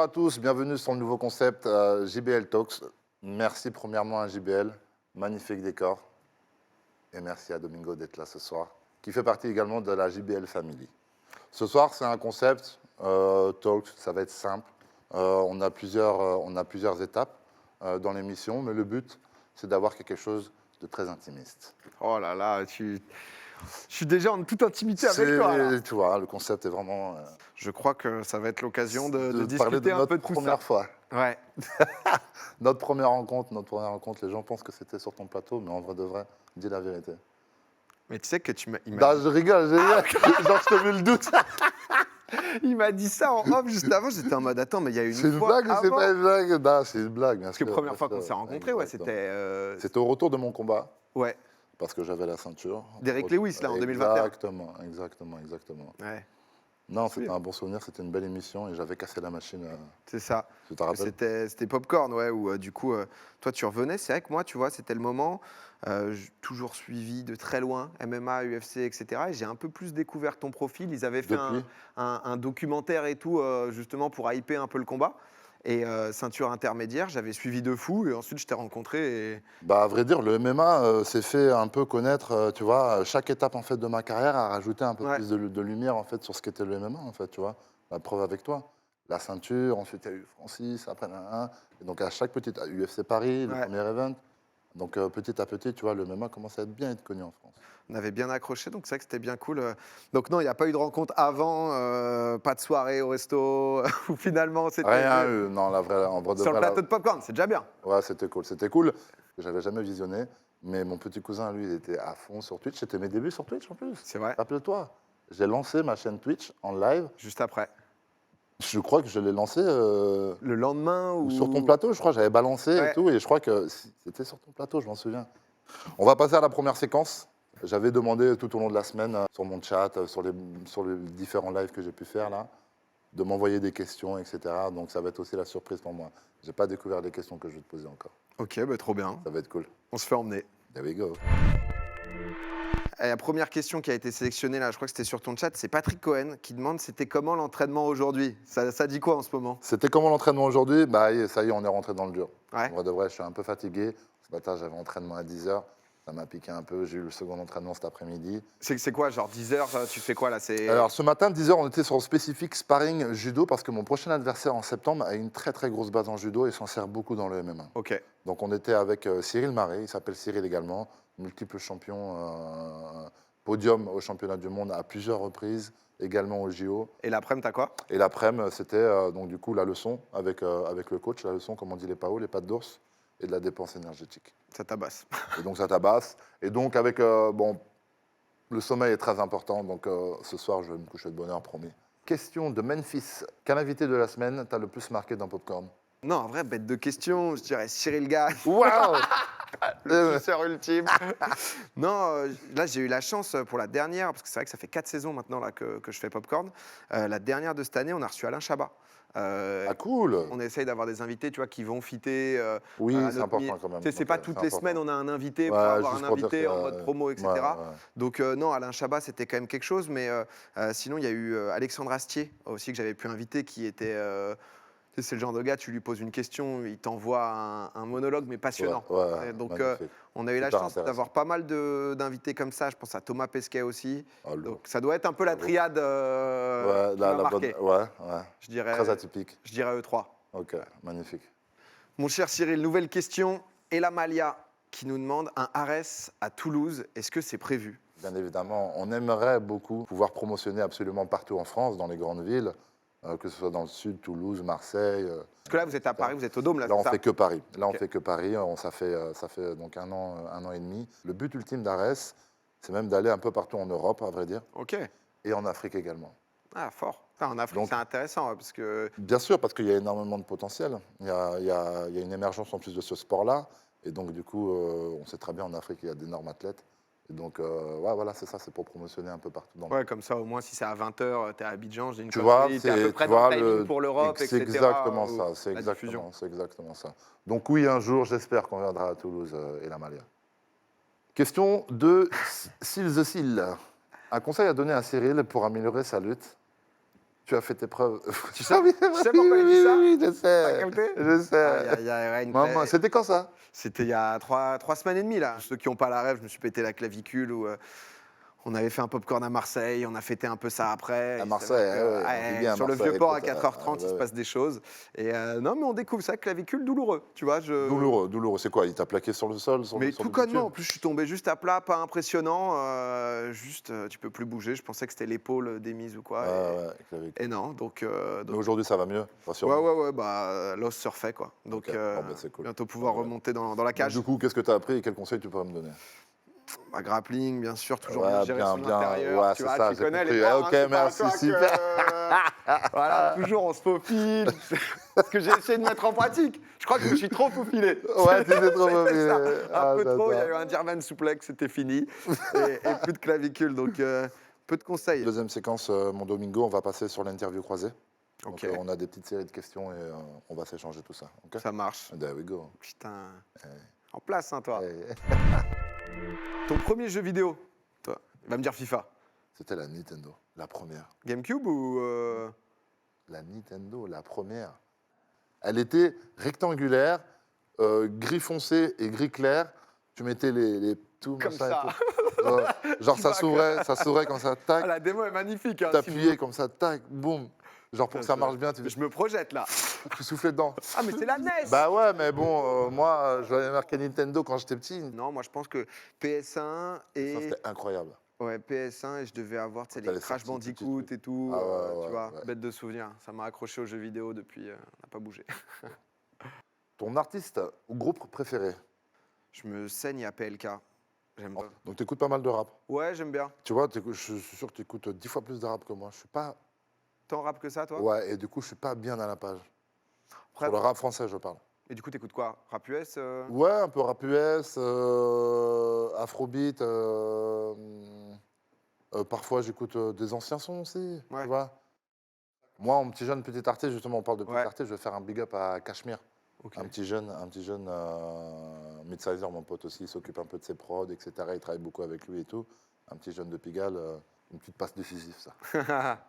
Bonsoir à tous, bienvenue sur le nouveau concept JBL Talks. Merci premièrement à JBL, magnifique décor. Et merci à Domingo d'être là ce soir, qui fait partie également de la JBL Family. Ce soir, c'est un concept talk, ça va être simple. On a plusieurs étapes dans l'émission, mais le but, c'est d'avoir quelque chose de très intimiste. Oh là là, je suis déjà en toute intimité avec toi. Là. Tu vois, le concept est vraiment... Je crois que ça va être l'occasion de parler discuter de un notre peu de tout ça. première fois. Ouais. Notre première rencontre, les gens pensent que c'était sur ton plateau, mais en vrai de vrai, dis la vérité. Mais tu sais que Je rigole, genre je te mets le doute. il m'a dit ça en off juste avant, j'étais en mode attends, mais il y a une C'est une fois blague ou c'est avant. pas une blague? Non, c'est une blague, bien Parce que sûr, première bien fois sûr. qu'on s'est rencontrés, ouais, c'était... C'était au retour de mon combat, Ouais, parce que j'avais la ceinture. Derek Lewis, là, en 2021. Exactement. ouais, Non, Oui. c'était un bon souvenir, c'était une belle émission et j'avais cassé la machine. c'est ça. Tu te rappelles? C'était Popcorn, ouais, où du coup, toi tu revenais. C'est vrai que moi, tu vois, c'était le moment, toujours suivi de très loin, MMA, UFC, etc. Et j'ai un peu plus découvert ton profil. Ils avaient fait Depuis un documentaire et tout, justement pour hyper un peu le combat. Et ceinture intermédiaire, j'avais suivi de fou. Et ensuite, je t'ai rencontré. Et... Bah, à vrai dire, le MMA s'est fait un peu connaître, tu vois, chaque étape en fait de ma carrière a rajouté un peu Ouais. plus de lumière en fait sur ce qu'était le MMA en fait, tu vois. La preuve avec toi, la ceinture, ensuite il y a eu Francis, après et donc à chaque petite, à UFC Paris, le Ouais. premier event. Donc petit à petit, tu vois, le MMA commence à être bien être connu en France. On avait bien accroché, donc c'est vrai que c'était bien cool. Donc non, il n'y a pas eu de rencontre avant, pas de soirée au resto, où finalement c'était Rien eu, non, en vrai de sur le vrai, plateau de Popcorn, c'est déjà bien. ouais, c'était cool. C'était cool. J'avais jamais visionné, mais mon petit cousin, lui, il était à fond sur Twitch. C'était mes débuts sur Twitch en plus. C'est vrai. Rappelle-toi, j'ai lancé ma chaîne Twitch en live. Juste après. Je crois que je l'ai lancé Le lendemain ou sur ton plateau, je crois. J'avais balancé et Ouais. tout, et je crois que c'était sur ton plateau, je m'en souviens. On va passer à la première séquence. J'avais demandé tout au long de la semaine, sur mon chat, sur les différents lives que j'ai pu faire là, de m'envoyer des questions, etc. Donc ça va être aussi la surprise pour moi. J'ai pas découvert les questions que je vais te poser encore. Ok, bah, trop bien. Ça va être cool. On se fait emmener. There we go. Et la première question qui a été sélectionnée là, je crois que c'était sur ton chat, c'est Patrick Cohen qui demande c'était comment l'entraînement aujourd'hui. Ça dit quoi en ce moment? C'était comment l'entraînement aujourd'hui? Bah ça y est, on est rentré dans le dur. Ouais. En vrai de vrai, je suis un peu fatigué. Ce matin, j'avais entraînement à 10h. Ça m'a piqué un peu. J'ai eu le second entraînement cet après-midi. C'est quoi, genre 10 heures, tu fais quoi là? Alors ce matin, 10h, on était sur le spécifique sparring judo parce que mon prochain adversaire en septembre a une très très grosse base en judo et s'en sert beaucoup dans le MMA. Ok. Donc on était avec Cyril Marais, il s'appelle Cyril également, multiple champion, podium au championnat du monde à plusieurs reprises, également au JO. Et l'après-midi, t'as quoi? Et l'après-midi, c'était donc du coup la leçon avec le coach, la leçon, comme on dit les PAO, les pattes d'ours, et de la dépense énergétique. Ça tabasse. Et donc ça tabasse. Et donc avec, bon, le sommeil est très important, donc ce soir je vais me coucher de bonne heure, promis. Question de Memphis. Quel invité de la semaine t'a le plus marqué dans Popcorn? Non, en vrai, bête de question, je dirais Cyril Gagne. Waouh! Le suceur ultime. Non, là j'ai eu la chance pour la dernière, parce que c'est vrai que ça fait 4 saisons maintenant là, que je fais Popcorn. La dernière de cette année, on a reçu Alain Chabat. Ah cool! On essaye d'avoir des invités, tu vois, qui vont fitter. Oui, à c'est notre important quand même. Tu sais, c'est pas Ok, toutes c'est les important. semaines on a un invité pour Ouais, avoir juste un pour dire invité que, en mode promo, etc. ouais. Donc non, Alain Chabat, c'était quand même quelque chose. Mais sinon, il y a eu Alexandre Astier aussi que j'avais pu inviter, qui était... tu sais, c'est le genre de gars, tu lui poses une question, il t'envoie un monologue, mais passionnant. Ouais, Donc, magnifique. on a eu la Super chance intéressant. d'avoir pas mal d'invités comme ça. Je pense à Thomas Pesquet aussi. Ah, lourd. Donc, ça doit être un peu la Bravo. triade Ouais, qui m'a la marqué. bonne, ouais. Très Je atypique. dirais eux trois. Ok, magnifique. Mon cher Cyril, nouvelle question. Ella Malia qui nous demande un Ares à Toulouse. Est-ce que c'est prévu? Bien évidemment, on aimerait beaucoup pouvoir promotionner absolument partout en France, dans les grandes villes, que ce soit dans le sud, Toulouse, Marseille. Parce que là, vous êtes à Paris, vous êtes au Dôme, là, Là, on c'est ça? fait que Paris. Là, Ok. on fait que Paris. Ça fait donc un an et demi. Le but ultime d'Ares, c'est même d'aller un peu partout en Europe, à vrai dire, Ok. et en Afrique également. Ah, fort. Putain, en Afrique, Donc- c'est intéressant, hein, parce que... Bien sûr, parce qu'il y a énormément de potentiel. Il y a une émergence en plus de ce sport-là. Et donc, du coup, on sait très bien en Afrique, il y a d'énormes athlètes. Et donc, ouais, voilà, c'est ça, c'est pour promotionner un peu partout dans le Ouais, comme ça, au moins, si c'est à 20h, t'es à Abidjan, j'ai une Tu vois, connerie, t'es à peu c'est près tu dans vois, le timing pour l'Europe, c'est etc. exactement ou ça, c'est la diffusion. exactement ça. Donc oui, un jour, j'espère qu'on viendra à Toulouse et la Malia. Question de Sil the Sil. Un conseil à donner à Cyril pour améliorer sa lutte? Tu as fait tes preuves. Tu sais, oui, tu sais pourquoi il dit ça? oui, je T'as sais. capté? Je sais. Il y a une Maman, c'était quand ça? C'était il y a 3 semaines et demie, là. Ceux qui n'ont pas la rêve, je me suis pété la clavicule ou on avait fait un popcorn à Marseille, on a fêté un peu ça après. À Il Marseille, s'avère que, on vit bien à sur le Marseille, Vieux-Port à écoute, 4h30, il se ouais. passe des choses. Et non, mais on découvre ça, clavicule douloureux, tu vois. Douloureux, douloureux. C'est quoi? Il t'a plaqué sur le sol, Mais sur tout le connement, bitume? en plus je suis tombé juste à plat, pas impressionnant, juste tu peux plus bouger. Je pensais que c'était l'épaule démise ou quoi. Ouais, clavicule. Et non, donc, Mais aujourd'hui, ça va mieux, ouais, rassure-moi. ouais, bah l'os se refait quoi. Donc Ok, bon, bah, c'est cool. bientôt pouvoir Ouais. remonter dans la Donc, cage. du coup, qu'est-ce que tu as appris et quels conseils tu pourrais me donner? Bah, grappling, bien sûr, toujours Ouais, bien gérer bien, son bien. intérieur. Ouais, Tu c'est vois, ça, tu j'ai connais compris. les bords, Ok, c'est pas merci, toi que, super. voilà, toujours on se faufile. Parce que j'ai essayé de mettre en pratique. Je crois que je me suis trop faufilé. Ouais, tu t'es trop C'était faufilé. ça. Ah, Un peu trop, il y a eu j'adore. un German suplex, c'était fini. Et plus de clavicule, donc peu de conseils. Deuxième séquence, mon Domingo, on va passer sur l'interview croisée. Ok, Donc, on a des petites séries de questions et on va s'échanger tout ça. Ok? ça marche. There we go. Putain, en place, hein, toi. Hey. Ton premier jeu vidéo, toi, il va me dire FIFA. C'était la Nintendo, la première. GameCube ou La Nintendo, la première. Elle était rectangulaire, gris foncé et gris clair. Tu mettais les tout comme machin ça? et tout. Genre Tu ça vas s'ouvrait comme ça, Ah, tac. la démo est magnifique. Hein, si T'appuyais vous- comme ça, tac, boum. Genre pour que ça marche bien, Je me projette là. tu soufflais dedans. Ah, mais c'est la NES. Bah ouais, mais bon, moi, je voyais marqué Nintendo quand j'étais petit. Non, moi je pense que PS1 Ça, et c'était incroyable. ouais, PS1 et je devais avoir tu sais, T'as les les Crash sorties, tout de Bandicoot suite. et tout, Ah ouais, tu vois, ouais. bête de souvenir. Ça m'a accroché aux jeux vidéo depuis, on n'a pas bougé. Ton artiste ou groupe préféré? Je me saigne à PLK. J'aime pas. Donc t'écoutes pas mal de rap. Ouais, j'aime bien. Tu vois, je suis sûr que tu écoutes 10 fois plus de rap que moi. Je suis pas. Tant rap que ça, toi? Ouais, et du coup, je suis pas bien à la page. Après- Sur le rap français, je parle. Et du coup, t'écoutes quoi? Rap US Ouais, un peu rap US, afrobeat. Parfois, j'écoute des anciens sons aussi. Ouais. Tu vois. Moi, en petit jeune, petit artiste, justement, on parle de petit Ouais. artiste, je vais faire un big up à Cachemire. Ok. Un petit jeune mid-sizer, mon pote aussi, il s'occupe un peu de ses prods, etc. Il travaille beaucoup avec lui et tout. Un petit jeune de Pigalle, une petite passe décisive, ça.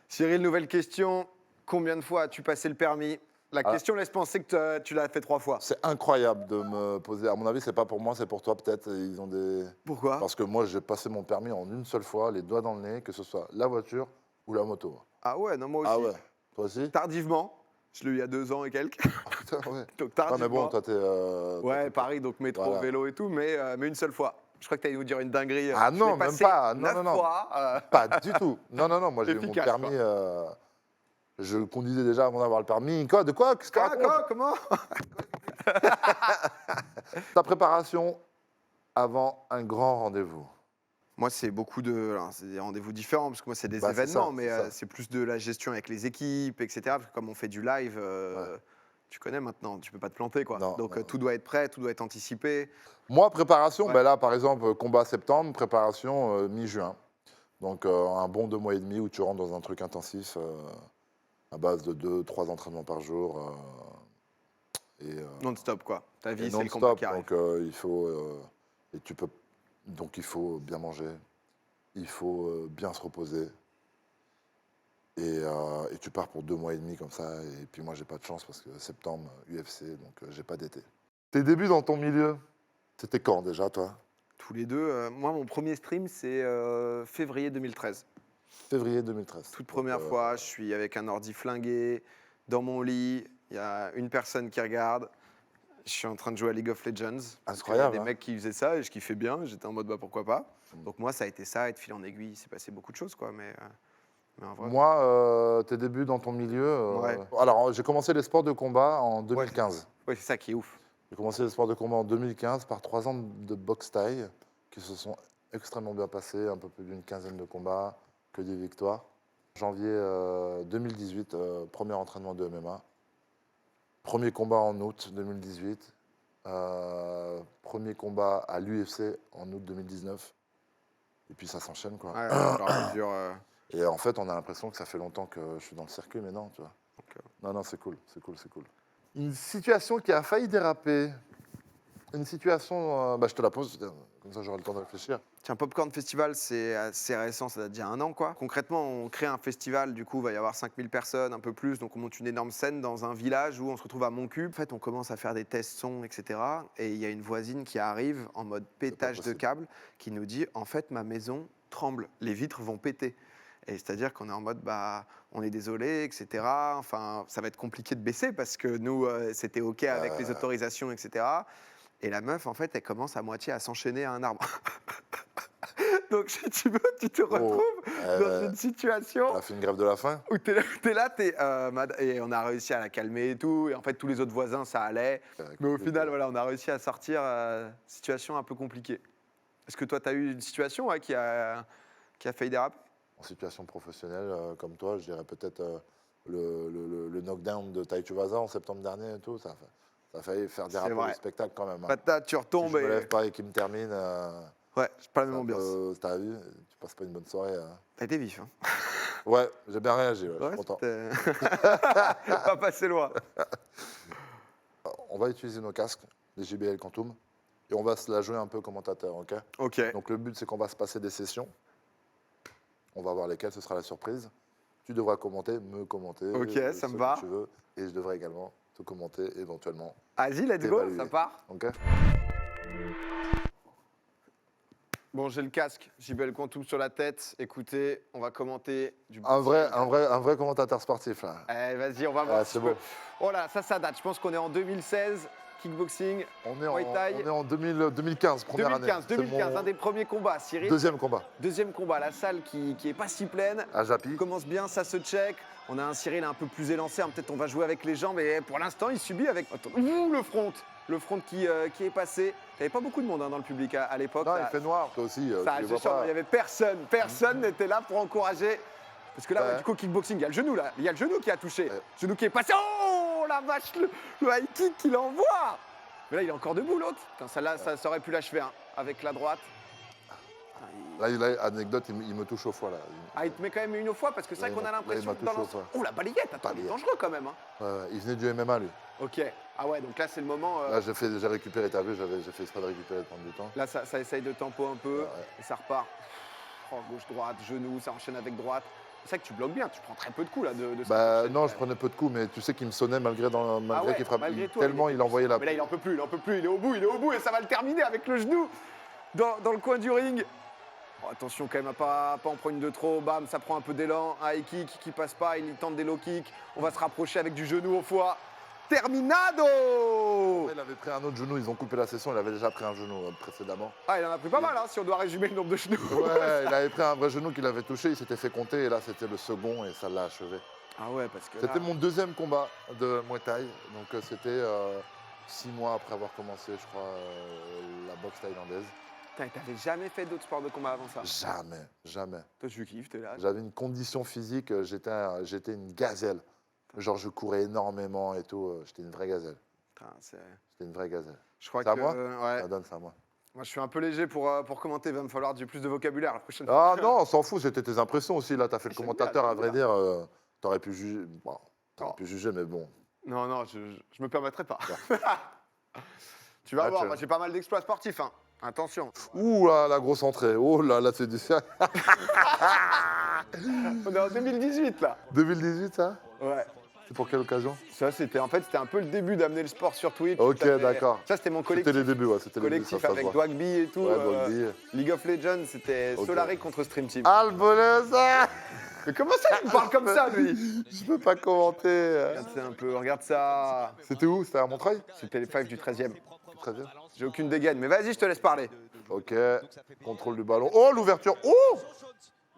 Cyril, nouvelle question. Combien de fois as-tu passé le permis? La Ah. question laisse penser que tu l'as fait 3 fois. C'est incroyable de me poser. À mon avis, c'est pas pour moi, c'est pour toi peut-être. Ils ont des. Pourquoi? Parce que moi, j'ai passé mon permis en une seule fois, les doigts dans le nez, que ce soit la voiture ou la moto. Ah ouais, non, moi aussi. Ah ouais. Toi aussi? Tardivement. Je l'ai eu il y a 2 ans et quelques. Ah putain, ouais. Donc Ouais, tardivement. mais bon, toi, t'es. Ouais, Paris, donc métro, Voilà. vélo et tout, mais une seule fois. Je crois que tu allais nous dire une dinguerie. Ah Je non, l'ai même passé pas. Non, 9 non, non. fois. Pas du tout. Non, non, non. Moi, j'ai eu mon Efficace, permis. Je conduisais déjà avant d'avoir le permis. Quoi? De quoi? Qu'est-ce que tu racontes? Comment? Ta préparation avant un grand rendez-vous. Moi, c'est beaucoup de. Alors, c'est des rendez-vous différents, parce que moi, c'est des Bah, c'est événements, ça, mais c'est ça. c'est plus de la gestion avec les équipes, etc. Parce que comme on fait du live, Ouais. tu connais maintenant, tu peux pas te planter, quoi. Non, Donc non. tout doit être prêt, tout doit être anticipé. Moi, préparation, Ouais. ben là, par exemple, combat septembre, préparation mi-juin. Donc, un bon 2 mois et demi où tu rentres dans un truc intensif à base de 2-3 entraînements par jour. Non-stop, quoi. Ta Et vie, c'est le combat non-stop. qui arrive. Donc, il faut bien manger. Il faut bien se reposer. Et tu pars pour 2 mois et demi comme ça. Et puis, moi, j'ai pas de chance parce que septembre, UFC, donc j'ai pas d'été. Tes débuts dans ton milieu, c'était quand déjà, toi? Tous les deux. Moi, mon premier stream, c'est février 2013. Février 2013. Toute première Donc, fois, je suis avec un ordi flingué, dans mon lit, il y a une personne qui regarde. Je suis en train de jouer à League of Legends. Parce qu'il y a Incroyable, des hein. mecs qui faisaient ça et je kiffais bien. J'étais en mode, bah pourquoi pas. Donc moi, ça a été ça, et de fil en aiguille, il s'est passé beaucoup de choses, quoi. Mais en vrai. Moi, tes débuts dans ton milieu. Ouais. Alors, j'ai commencé les sports de combat en 2015. Ouais, c'est ça qui est ouf. J'ai commencé les sports de combat en 2015 par 3 ans de boxe thaï qui se sont extrêmement bien passés, un peu plus d'une quinzaine de combats, que des victoires. Janvier 2018, premier entraînement de MMA. Premier combat en août 2018. Premier combat à l'UFC en août 2019. Et puis ça s'enchaîne, quoi. Ouais, au fur et à mesure, Et en fait, on a l'impression que ça fait longtemps que je suis dans le circuit, mais non, tu vois. Ok. Non, non, c'est cool, c'est cool, c'est cool. Une situation qui a failli déraper. Une situation, je te la pose, Comme ça, j'aurai le temps de réfléchir. Tiens, Popcorn Festival, c'est assez récent, ça date d'il y a un an, quoi. Concrètement, on crée un festival, du coup, il va y avoir 5000 personnes, un peu plus, donc on monte une énorme scène dans un village où on se retrouve à Montcube. En fait, on commence à faire des tests son, etc. Et il y a une voisine qui arrive en mode pétage de possible. câble, qui nous dit, en fait, ma maison tremble, les vitres vont péter. Et c'est-à-dire qu'on est en mode, bah, on est désolé, etc. Enfin, ça va être compliqué de baisser parce que nous, c'était OK avec les autorisations, etc. Et la meuf, en fait, elle commence à moitié à s'enchaîner à un arbre. Donc, si tu veux, tu te retrouves dans une situation Elle a fait une grève de la faim. où et on a réussi à la calmer et tout. Et en fait, tous les autres voisins, ça allait. Mais au final, voilà, on a réussi à sortir situation un peu compliquée. Est-ce que toi, tu as eu une situation ouais, qui a failli déraper? En situation professionnelle, comme toi, je dirais peut-être le knockdown de Tai Tuivasa en septembre dernier et tout. Ça a failli faire déraper vrai. le spectacle quand même. Hein. Patate, tu Si retombes je me et... lève pas et qu'il me termine, Ouais, c'est pas la c'est même un ambiance. peu- t'as vu, tu passes pas une bonne soirée. Hein. T'as été vif, hein. Ouais, j'ai bien réagi, ouais, je Ouais, suis content. c'était pas passé loin. On va utiliser nos casques, les JBL Quantum, et on va se la jouer un peu commentateur, ok? Ok. Donc le but, c'est qu'on va se passer des sessions. On va voir lesquelles, ce sera la surprise. Tu devras commenter, me commenter. Ok, ça me ce va. que tu veux. Et je devrais également te commenter éventuellement. Vas-y, let's go, T'évaluer. ça part. Ok? Bon, j'ai le casque, JBL Quantum sur la tête. Écoutez, on va commenter du Un vrai commentateur sportif, là. Eh, vas-y, on va voir. Ah, si c'est je peux. bon. Oh là, ça date. Je pense qu'on est en 2016, kickboxing. On Muay Thai. est en 2015, première 2015, année. C'est 2015, mon un des premiers combats, Cyril. deuxième combat. Deuxième combat, la salle qui est pas si pleine. À Japi. On commence bien, ça se check. On a un Cyril un peu plus élancé, hein, peut-être on va jouer avec les jambes, mais pour l'instant, il subit avec le front. Le front qui est passé. Il n'y avait pas beaucoup de monde hein, dans le public à l'époque. Non, Ça- il fait noir, toi aussi. ça, Tu les je vois sens, pas. il n'y avait personne. Personne n'était là pour encourager. Parce que là, Ouais. ouais, du coup, kickboxing, il y a le genou là. Il y a le genou qui a touché. Ouais. Genou qui est passé. Oh la vache, le high kick qu'il envoie. Mais là, il est encore debout l'autre. Putain, celle-là, ça aurait pu l'achever hein, avec la droite. Là, anecdote, il me touche au foie, là. Ah, il te met quand même une fois parce que c'est vrai Là, qu'on a il m'a l'impression que touché dans au l'ensemble. foie. Oh la balayette, attends, il est Balayette. dangereux quand même. Hein. Il venait du MMA, lui. Ok. Ah ouais, donc là, c'est le moment. Là, j'ai récupéré, t'as vu, j'ai fait exprès de récupérer, de prendre du temps. Là, ça essaye de tempo un peu. Ouais. Et ça repart. Oh, gauche-droite, genou, ça enchaîne avec droite. C'est vrai que tu bloques bien, tu prends très peu de coups là de cette Bah enchaîne, non, quand je même. prenais peu de coups, mais tu sais qu'il me sonnait malgré Ah ouais, qu'il frappe. malgré tout, Tellement il envoyait la. Mais là, il en peut plus, il est au bout et ça va le terminer avec le genou dans le coin du ring. Oh, attention quand même à pas en prendre une de trop, bam, ça prend un peu d'élan, un high kick qui passe pas, il tente des low kicks, on va se rapprocher avec du genou au foie. Terminado! Il avait pris un autre genou, ils ont coupé la session, il avait déjà pris un genou précédemment. Ah, il en a pris pas mal, hein, si on doit résumer le nombre de genoux. Ouais, il avait pris un vrai genou qu'il avait touché, il s'était fait compter et là c'était le second et ça l'a achevé. Ah ouais, parce que C'était mon deuxième combat de Muay Thai, donc c'était 6 mois après avoir commencé, je crois, la boxe thaïlandaise. Putain, t'avais jamais fait d'autres sports de combat avant ça? Jamais, jamais. Toi, tu kiffes, t'es là. J'avais une condition physique, j'étais une gazelle. Genre je courais énormément et tout, j'étais une vraie gazelle. Putain, J'étais une vraie gazelle. je crois C'est à que moi ouais. Ça donne ça à moi. Moi, je suis un peu léger pour commenter. Il va me falloir du plus de vocabulaire la prochaine fois. Ah non, on s'en fout, c'était tes impressions aussi. Là, t'as fait le J'aime commentateur, bien, à vrai j'aime dire. T'aurais pu juger. Bon, t'aurais Oh. pu juger, mais bon. Non, je me permettrai pas. Tu vas Ah, voir, tu- moi j'ai pas mal d'exploits sportifs. Hein. Attention. Ouh là, la grosse entrée. Oh là, là, c'est du. On est en 2018 là. 2018, ça Ouais. C'est pour quelle occasion Ça, c'était un peu le début d'amener le sport sur Twitch. Ok, T'avais- d'accord. Ça, c'était mon C'était collectif. les débuts, ouais. C'était les débuts, Collectif ça se avec voit. Dwagby et tout. Ouais, Dwagby. League of Legends, c'était Ok. Solari contre Stream Team. Alboleza. Mais comment ça, il me parle comme ça, lui? Je peux pas commenter. Regarde ça un peu, regarde ça. C'était où? C'était à Montreuil? C'était les 5 du 13e. Très bien. J'ai aucune dégaine, mais vas-y, je te laisse parler. Ok, contrôle du ballon. Oh, l'ouverture. Oh.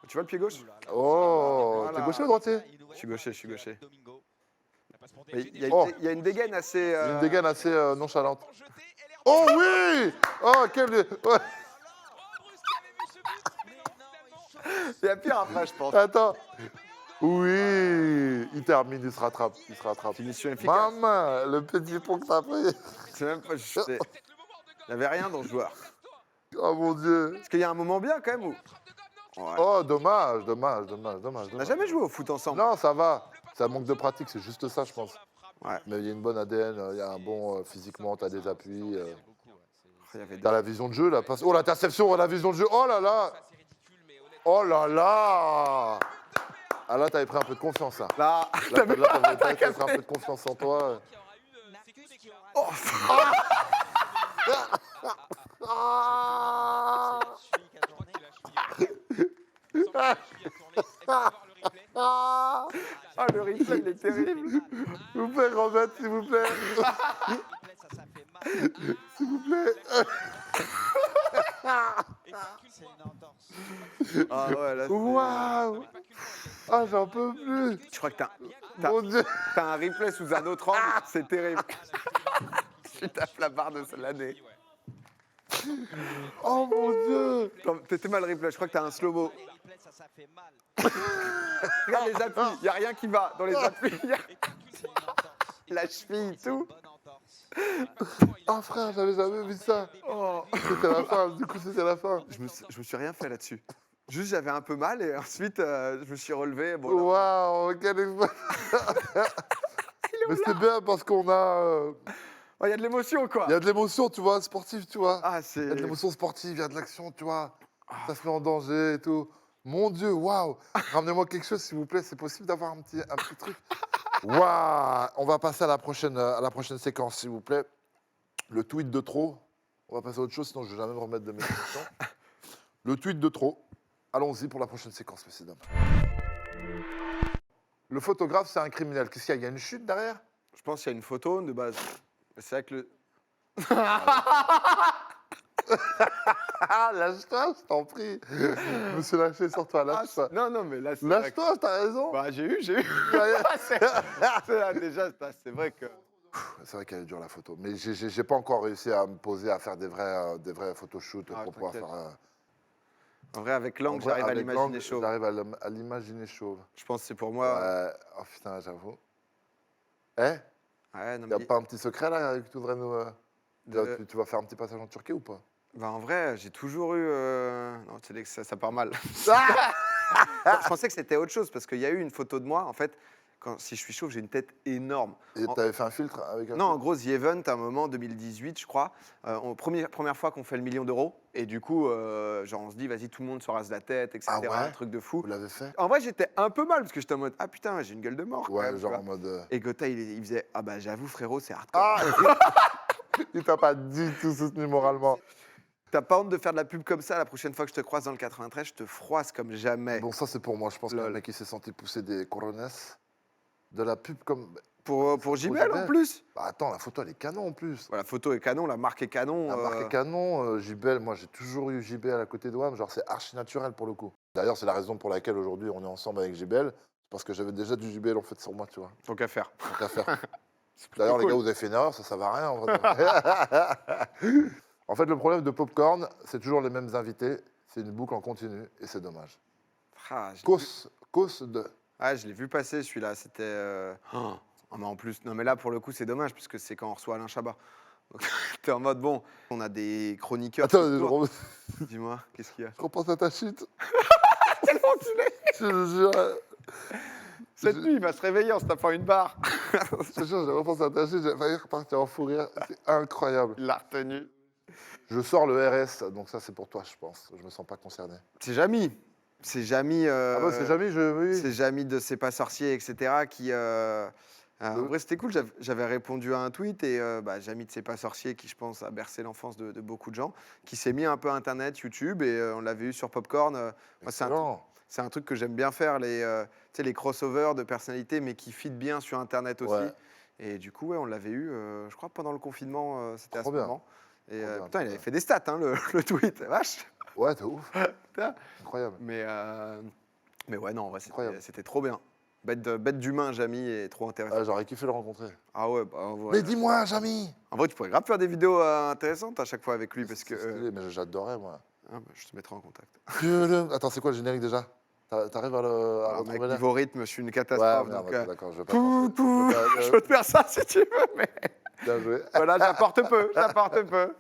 Tu vois le pied gauche? Oh, Voilà. t'es gaucher ou droitier? Je suis gaucher. Mais il y, a Oh. il y a une dégaine assez. Une dégaine assez nonchalante. Oh oui! Oh, quel. Ouais. Il y a pire après, je pense. Attends. Oui, il termine, il se rattrape. Finition efficace. Maman, le petit pont que t'as pris. C'est même pas. Il n'y avait rien dans ce joueur. Oh mon Dieu. Parce qu'il y a un moment bien quand même où. Ouais. Oh, dommage. On n'a jamais joué au foot ensemble. Non, ça va. Ça manque de pratique, c'est juste ça, je pense. Ouais. Mais il y a une bonne ADN, il y a un bon physiquement, t'as des appuis. Il y avait des- T'as la vision de jeu, la passe. Oh, l'interception, la vision de jeu. Oh là là. Oh là là. Ah là, t'avais pris un peu de confiance, là. Là, Là, t'avais pris un peu de confiance en toi. Oh, Ah, ah, ah, le replay, il est terrible. s'il vous plaît, remettre, s'il vous plaît. S'il vous plaît. Ah ouais, là, c'est- Waouh. Ah, j'en peux plus. Je crois que t'as Mon Dieu. un replay sous un autre angle, c'est terrible. Tu tapes la barre de l'année. Oh mon Dieu. T'étais mal replay, je crois que t'as un slow-mo. Regarde les appuis, il n'y a rien qui va dans les appuis. La cheville, tout. Ah frère, j'avais jamais vu ça. Oh. C'était la fin, du coup c'était la fin. Je me suis rien fait là-dessus. Juste, j'avais un peu mal et ensuite, je me suis relevé. Bon, là, Waouh, quelle expérience. Mais c'est bien parce qu'on a... oh, il y a de l'émotion, quoi. Il y a de l'émotion, tu vois, sportive, tu vois. Ah, Il c'est... y a de l'émotion sportive, il y a de l'action, tu vois. Ça se met en danger et tout. Mon Dieu, waouh. Ramenez-moi quelque chose, s'il vous plaît. C'est possible d'avoir un petit truc. Waouh. On va passer à la prochaine séquence, s'il vous plaît. Le tweet de trop. On va passer à autre chose, sinon je ne vais jamais me remettre de mes questions. Le tweet de trop. Allons-y pour la prochaine séquence, messieurs, dames. Le photographe, c'est un criminel. Qu'est-ce qu'il y a? Il y a une chute derrière? Je pense qu'il y a une photo de base. Mais c'est vrai que le... Ah, lâche-toi, je t'en prie. Je me suis lâché sur toi, Ah, lâche-toi. non, non, mais là, c'est vrai que... Lâche-toi, t'as raison. Bah, j'ai eu. Déjà, c'est vrai que... C'est vrai qu'elle est dure la photo, mais j'ai pas encore réussi à me poser à faire des vrais photoshoots Ah, pour pouvoir t'inquiète. faire. En vrai, avec l'angle, En vrai, j'arrive à avec l'imaginer l'angle, chauve. J'arrive à l'imaginer chauve. Je pense que c'est pour moi... Ouais. Oh putain, j'avoue. Eh, Ouais, non, y a mais... pas un petit secret là que tu voudrais nous. De- Tu vas faire un petit passage en Turquie ou pas? Bah, en vrai, j'ai toujours eu... Non, c'est que ça part mal. Ah Non, je pensais que c'était autre chose parce qu'il y a eu une photo de moi. En fait, si je suis chauve, j'ai une tête énorme. Et En- t'avais fait un filtre avec un. Non, en gros, The Event, à un moment, 2018, je crois, première fois qu'on fait le million d'euros. Et du coup, genre, on se dit, vas-y, tout le monde se rase la tête, etc. Ah ouais Un truc de fou. Vous l'avez fait? En vrai, j'étais un peu mal parce que j'étais en mode, ah putain, j'ai une gueule de mort. quand Ouais, même, tu genre vois. en mode. Et Gotha, il faisait, ah bah j'avoue, frérot, c'est hardcore. Ah il t'a pas du tout soutenu moralement. T'as pas honte de faire de la pub comme ça? La prochaine fois que je te croise dans le 93, je te froisse comme jamais. Bon, ça c'est pour moi. Je pense qu'un Lol. mec qui s'est senti pousser des corones, de la pub comme. Pour JBL en JBL. plus. Bah, attends, la photo elle est canon en plus. Voilà, la photo est canon, la marque est canon. La marque est canon, JBL, moi j'ai toujours eu JBL à côté de WAM, genre c'est archi naturel pour le coup. D'ailleurs, c'est la raison pour laquelle aujourd'hui on est ensemble avec JBL, c'est parce que j'avais déjà du JBL en fait sur moi, tu vois. Tant qu'à faire. Tant qu'à faire. C'est plutôt D'ailleurs, les cool. gars, vous avez fait une erreur, ça va à rien en vrai. En fait, le problème de Popcorn, c'est toujours les mêmes invités, c'est une boucle en continu et c'est dommage. Ah, je l'ai vu- Cause de. ah, je l'ai vu passer celui-là, c'était... Oh, mais en plus, non mais là pour le coup c'est dommage puisque c'est quand on reçoit Alain Chabat. Donc t'es en mode bon, on a des chroniqueurs. Attends, autour. je Dis-moi, qu'est-ce qu'il y a? repense à ta chute. Quel enculé! Je te jure, Cette nuit il va se réveiller en se tapant une barre. je te jure, je repense à ta chute, j'ai failli repartir en fou rire. C'est incroyable. Il l'a retenu. Je sors le RS, donc ça c'est pour toi, je pense. Je me sens pas concerné. C'est Jamy. C'est Jamy. Ah bah c'est jamais, oui. C'est Jamy de C'est pas sorcier, etc. qui. En vrai, c'était cool. J'avais répondu à un tweet et Jamy de C'est pas sorcier, qui je pense a bercé l'enfance de beaucoup de gens, qui s'est mis un peu à Internet, YouTube, et on l'avait eu sur Popcorn. Moi, Excellent. c'est un truc que j'aime bien faire, les crossovers de personnalités, mais qui fit bien sur Internet aussi. Ouais. Et du coup, ouais, on l'avait eu, je crois, pendant le confinement, c'était à Trop ce bien. moment. Et Trop bien, putain, il trop avait fait des stats, hein, le tweet, vache. Ouais, t'es ouf. Putain. Incroyable. Mais ouais, non, en vrai, Incroyable. c'était trop bien. Bête d'humain, Jamy, est trop intéressant. Ah, j'aurais kiffé le rencontrer. Ah ouais, bah, en vrai, Mais dis-moi, Jamy. en vrai, tu pourrais grave faire des vidéos intéressantes à chaque fois avec lui, parce que... C'est stylé, mais j'adorais, moi. je te mettrai en contact. Attends, c'est quoi le générique déjà? T'arrives à Alors, mec, retrouver là? niveau rythme, je suis une Ouais, catastrophe. merde, donc, ok, d'accord, je vais pas pou, penser. pou, je peux te faire ça si tu veux, mais... Bien joué. Voilà, j'apporte peu, j'apporte peu.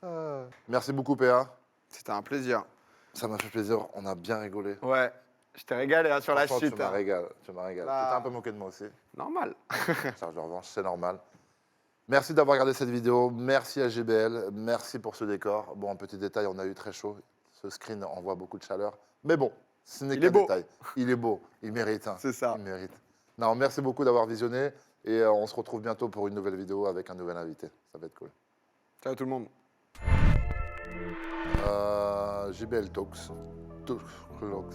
Ah. Merci beaucoup, PA. C'était un plaisir. Ça m'a fait plaisir, on a bien rigolé. Ouais, je t'ai régalé hein, sur la Franchement, chute. Tu m'as hein. régalé, tu m'as régalé. Là. Tu t'es un peu moqué de moi aussi. Normal. Charge de revanche, c'est normal. Merci d'avoir regardé cette vidéo. Merci à JBL. Merci pour ce décor. Bon, un petit détail, on a eu très chaud. Ce screen envoie beaucoup de chaleur. Mais bon, ce n'est Il est qu'un beau. détail. Il est beau. Il mérite. Hein. C'est ça. Il mérite. Non, merci beaucoup d'avoir visionné. Et on se retrouve bientôt pour une nouvelle vidéo avec un nouvel invité. Ça va être cool. Ciao tout le monde. JBL Talks. Clocks.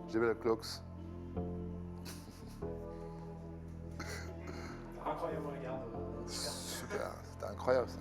JBL Clocks. Incroyable regard. Super. C'était incroyable ça.